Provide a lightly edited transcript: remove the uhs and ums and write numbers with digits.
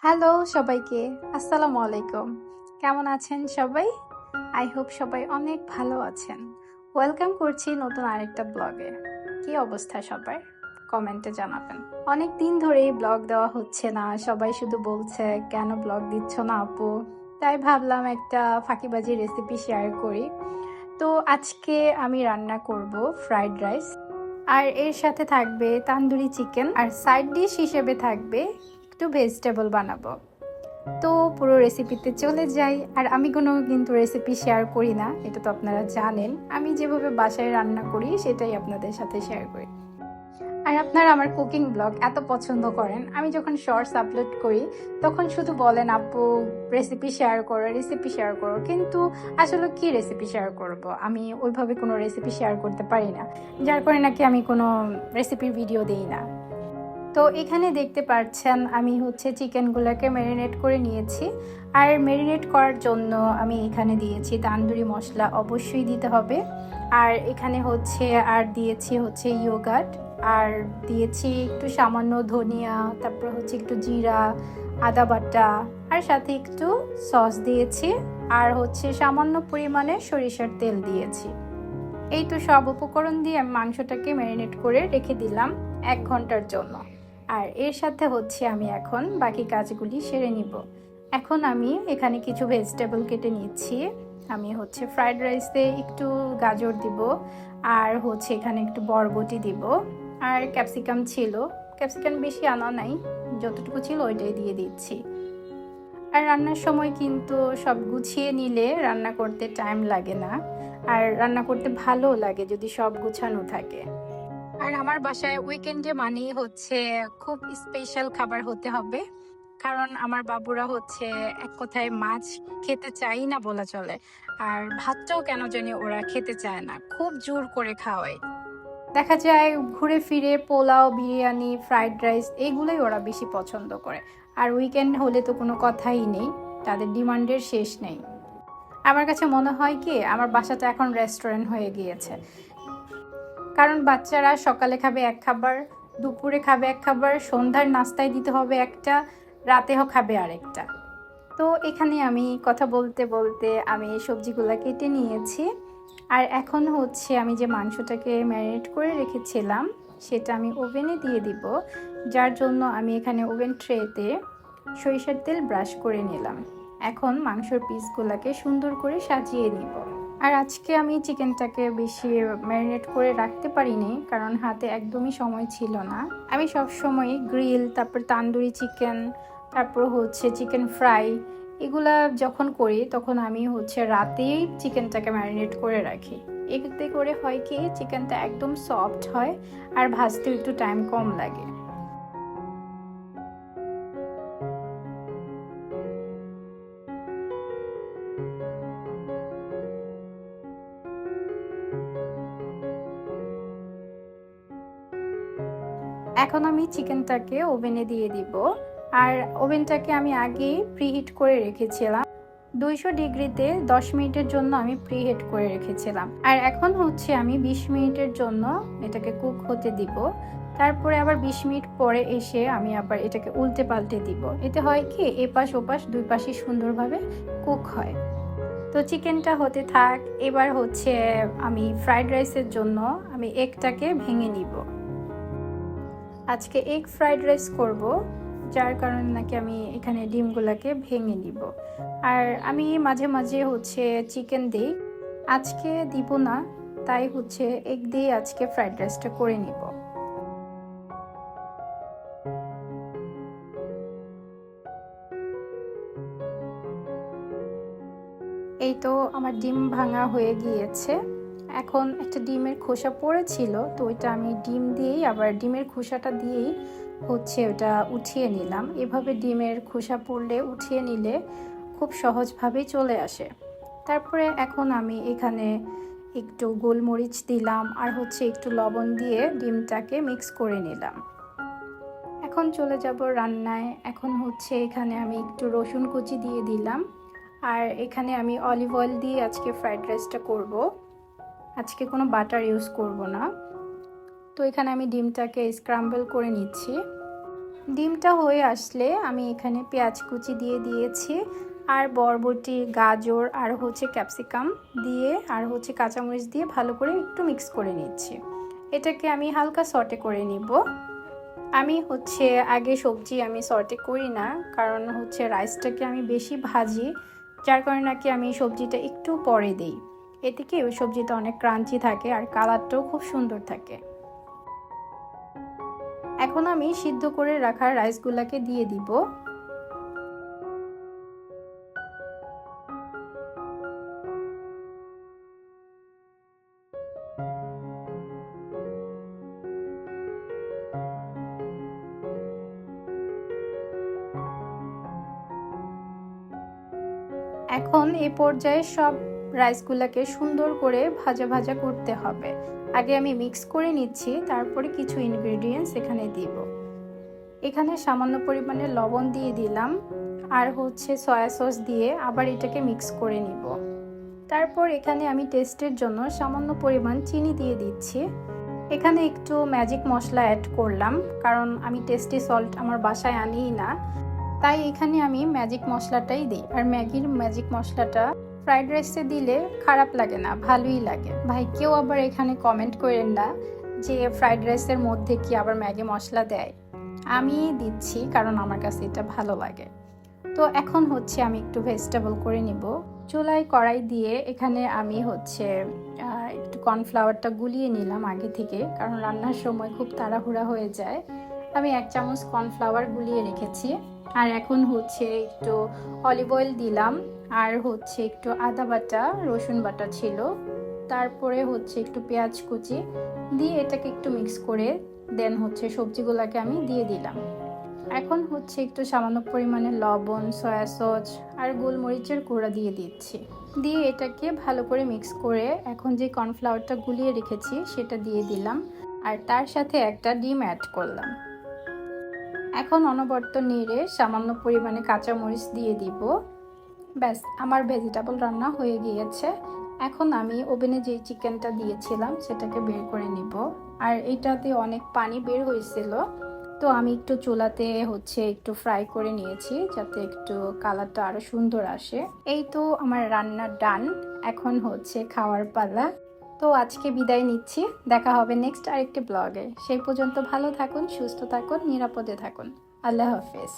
Hello সবাইকে, আসসালামু আলাইকুম। কেমন আছেন সবাই? আই হোপ সবাই অনেক ভালো আছেন। ওয়েলকাম করছি নতুন আরেকটা ব্লগে। কি অবস্থা সবার? কমেন্টে জানাবেন। অনেক দিন ধরেই ব্লগ দেওয়া হচ্ছে না, সবাই শুধু বলছে কেন ব্লগ দিচ্ছ না আপু। তাই ভাবলাম একটা ফাঁকিবাজি রেসিপি শেয়ার করি। তো আজকে আমি রান্না করব ফ্রাইড রাইস, আর এর সাথে থাকবে তান্দুরি চিকেন, আর সাইড ডিশ হিসেবে থাকবে একটু ভেজিটেবল বানাবো। তো পুরো রেসিপিতে চলে যাই। আর আমি কিন্তু রেসিপি শেয়ার করি না, এটা তো আপনারা জানেন। আমি যেভাবে বাসায় রান্না করি সেটাই আপনাদের সাথে শেয়ার করি। আর আপনারা আমার কুকিং ব্লগ এত পছন্দ করেন, আমি যখন শর্টস আপলোড করি তখন শুধু বলেন আপু রেসিপি শেয়ার করো, রেসিপি শেয়ার করো, কিন্তু আসলে কি রেসিপি শেয়ার করব? আমি ওইভাবে কোনো রেসিপি শেয়ার করতে পারি না, যার কারণে নাকি আমি কোনো রেসিপির ভিডিও দিই না। তো এখানে দেখতে পাচ্ছেন আমি চিকেনগুলোকে ম্যারিনেট করে নিয়েছি। আর ম্যারিনেট করার জন্য আমি এখানে দিয়েছি তান্দুরি মশলা, অবশ্যই দিতে হবে। আর এখানে আর দিয়েছি ইয়োগার্ট, আর দিয়েছি একটু সামান্য ধনিয়া, তারপর একটু জিরা, আদা বাটা, আর সাথে একটু সস দিয়েছি। আর সামান্য পরিমাণে সরিষার তেল দিয়েছি। এই তো সব উপকরণ দিয়ে আমি মাংসটাকে ম্যারিনেট করে রেখে দিলাম 1 ঘন্টার জন্য। আর এর সাথে আমি এখন বাকি কাজগুলি সেরে নিব। এখন আমি এখানে কিছু ভেজিটেবল কেটে নিচ্ছি। আমি ফ্রাইড রাইসে একটু গাজর দিব, আর এখানে একটু বরবটি দিব, আর ক্যাপসিকাম ছিল। ক্যাপসিকাম বেশি আনা নাই, যতটুকু ছিল ওইটাই দিয়ে দিচ্ছি। আর রান্নার সময় কিন্তু সব গুছিয়ে নিলে রান্না করতে টাইম লাগে না, আর রান্না করতে ভালো লাগে যদি সব গুছানো থাকে। আর আমার বাসায় উইকেন্ডে মানেই খুব স্পেশাল খাবার হতে হবে, কারণ আমার বাবুরা এক কথায় মাছ খেতে চাই না বলা চলে। আর ভাতটাও কেন জানি ওরা খেতে চায় না, খুব জোর করে খাওয়ায়। দেখা যায় ঘুরে ফিরে পোলাও, বিরিয়ানি, ফ্রাইড রাইস এগুলোই ওরা বেশি পছন্দ করে। আর উইকেন্ড হলে তো কোনো কথাই নেই, তাদের ডিমান্ডের শেষ নেই। আমার কাছে মনে হয় কি আমার বাসাটা এখন রেস্টুরেন্ট হয়ে গিয়েছে, কারণ বাচ্চারা সকালে খাবে এক খাবার, দুপুরে খাবে এক খাবার, সন্ধ্যার নাস্তায় দিতে হবে একটা, রাতেও খাবে আরেকটা। তো এখানে আমি কথা বলতে বলতে আমি সবজিগুলো কেটে নিয়েছি। আর এখন আমি যে মাংসটাকে ম্যারিনেট করে রেখেছিলাম সেটা আমি ওভেনে দিয়ে দিব, যার জন্য আমি এখানে ওভেন ট্রেতে সরিষার তেল ব্রাশ করে নিলাম। এখন মাংসর পিসগুলোকে সুন্দর করে সাজিয়ে নিব। আর আজকে আমি চিকেনটাকে বেশি ম্যারিনেট করে রাখতে পারিনি, কারণ হাতে একদমই সময় ছিল না। আমি সব সময় গ্রিল, তারপর তান্দুরি চিকেন, তারপর চিকেন ফ্রাই, এগুলা যখন করি তখন আমি রাতেই চিকেনটাকে ম্যারিনেট করে রাখি। এতে করে হয় কি চিকেনটা একদম সফট হয়, আর ভাজতেও একটু টাইম কম লাগে। এখন আমি চিকেনটাকে ওভেনে দিয়ে দিব। আর ওভেনটাকে আমি আগেই প্রিহিট করে রেখেছিলাম 200 ডিগ্রিতে 10 মিনিটের জন্য আমি প্রিহিট করে রেখেছিলাম। আর এখন আমি 20 মিনিটের জন্য এটাকে কুক হতে দিব। তারপরে আবার 20 মিনিট পরে এসে আমি আবার এটাকে উল্টে পাল্টে দিব। এতে হয় কি এপাশ ওপাশ দুই পাশে সুন্দরভাবে কুক হয়। তো চিকেনটা হতে থাক। এবার আমি ফ্রাইড রাইসের জন্য আমি এগটাকে ভেঙে নিব। আজকে এগ ফ্রাইড রাইস করব, যার কারণে নাকি আমি এখানে ডিমগুলোকে ভেঙে নিব। আর আমি মাঝে মাঝে চিকেন দিই, আজকে দিব না, তাই এগ দিয়ে আজকে ফ্রাইড রাইসটা করে নিব। এই তো আমার ডিম ভাঙা হয়ে গিয়েছে। এখন একটা ডিমের খোসা পড়েছিল, তো ওইটা আমি ডিম দিয়েই আবার ডিমের খোসাটা দিয়েই ওটা উঠিয়ে নিলাম। এভাবে ডিমের খোসা পড়লে উঠিয়ে নিলে খুব সহজভাবেই চলে আসে। তারপরে এখন আমি এখানে একটু গোলমরিচ দিলাম, আর একটু লবণ দিয়ে ডিমটাকে মিক্স করে নিলাম। এখন চলে যাব রান্নায়। এখন এখানে আমি একটু রসুন কুচি দিয়ে দিলাম, আর এখানে আমি অলিভ অয়েল দিয়ে আজকে ফ্রাইড রাইসটা করব। আজকে কোনো বাটার ইউজ করব না। তো এখানে আমি ডিমটাকে স্ক্রাম্বল করে নিচ্ছি। ডিমটা হয়ে আসলে আমি এখানে পেঁয়াজ কুচি দিয়ে দিয়েছি, আর বরবটি, গাজর আর হচ্ছে ক্যাপসিকাম দিয়ে আর হচ্ছে কাঁচামরিচ দিয়ে ভালো করে একটু মিক্স করে নিচ্ছি। এটাকে আমি হালকা সটে করে নিব। আমি হচ্ছে আগে সবজি আমি সটে করি না, কারণ হচ্ছে রাইসটাকে আমি বেশি ভাজি, যার কারণে নাকি আমি সবজিটা একটু পরে দিই। এতে কি ওই সবজিটা অনেক ক্রাঞ্চি থাকে আর কালারটাও খুব সুন্দর থাকে। এখন আমি সিদ্ধ করে রাখা রাইসগুলোকে দিয়ে দিব। এখন এই পর্যায়ে সব রাইসগুলোকে সুন্দর করে ভাজা ভাজা করতে হবে। আগে আমি মিক্স করে নিচ্ছি, তারপরে কিছু ইনগ্রেডিয়েন্টস এখানে দিব। এখানে সামান্য পরিমাণে লবণ দিয়ে দিলাম, আর হচ্ছে সয়া সস দিয়ে আবার এটাকে মিক্স করে নিব। তারপর এখানে আমি টেস্টের জন্য সামান্য পরিমাণ চিনি দিয়ে দিচ্ছি। এখানে একটু ম্যাজিক মশলা অ্যাড করলাম, কারণ আমি টেস্টি সল্ট আমার বাসায় আনিই না, তাই এখানে আমি ম্যাজিক মশলাটাই দিই। আর ম্যাগির ম্যাজিক মশলাটা ফ্রাইড রাইসে দিলে খারাপ লাগে না, ভালোই লাগে। ভাই কেউ আবার এখানে কমেন্ট করেন না যে ফ্রাইড রাইসের মধ্যে কি আবার ম্যাগি মশলা দেয়। আমি দিচ্ছি কারণ আমার কাছে এটা ভালো লাগে। তো এখন হচ্ছে আমি একটু ভেজিটেবল করে নিব। চুলায় কড়াই দিয়ে এখানে আমি হচ্ছে একটু কর্নফ্লাওয়ারটা গুলিয়ে নিলাম আগে থেকে, কারণ রান্নার সময় খুব তাড়াহুড়া হয়ে যায়। আমি 1 চামচ কর্নফ্লাওয়ার গুলিয়ে রেখেছি। আর এখন হচ্ছে একটু অলিভ অয়েল দিলাম, আর হচ্ছে একটু আদা বাটা, রসুন বাটা ছিল, তারপরে হচ্ছে একটু পেঁয়াজ কুচি দিয়ে এটাকে একটু মিক্স করে দেন হচ্ছে সবজিগুলোকে আমি দিয়ে দিলাম। এখন হচ্ছে একটু সামান্য পরিমাণে লবণ, সয়া সস আর গোলমরিচের গুঁড়া দিয়ে দিচ্ছি। দিয়ে এটাকে ভালো করে মিক্স করে এখন যে কর্নফ্লাওয়ারটা গুলিয়ে রেখেছি সেটা দিয়ে দিলাম, আর তার সাথে একটা ডিম অ্যাড করলাম। এখন অনবরত নেড়ে সামান্য পরিমাণে কাঁচামরিচ দিয়ে দিব। ব্যাস, আমার ভেজিটেবল রান্না হয়ে গিয়েছে। এখন আমি ওভেনে যে চিকেনটা দিয়েছিলাম সেটাকে বের করে নিব। আর এটাতে অনেক পানি বের হয়েছিল, তো আমি একটু চুলাতে হচ্ছে একটু ফ্রাই করে নিয়েছি যাতে একটু কালারটা আরো সুন্দর আসে। এই তো আমার রান্না ডান, এখন হচ্ছে খাওয়ার পালা। তো আজকে বিদায় নিচ্ছি, দেখা হবে নেক্সট আরেকটি ব্লগে। সেই পর্যন্ত ভালো থাকুন, সুস্থ থাকুন, নিরাপদে থাকুন। আল্লাহ হাফেজ।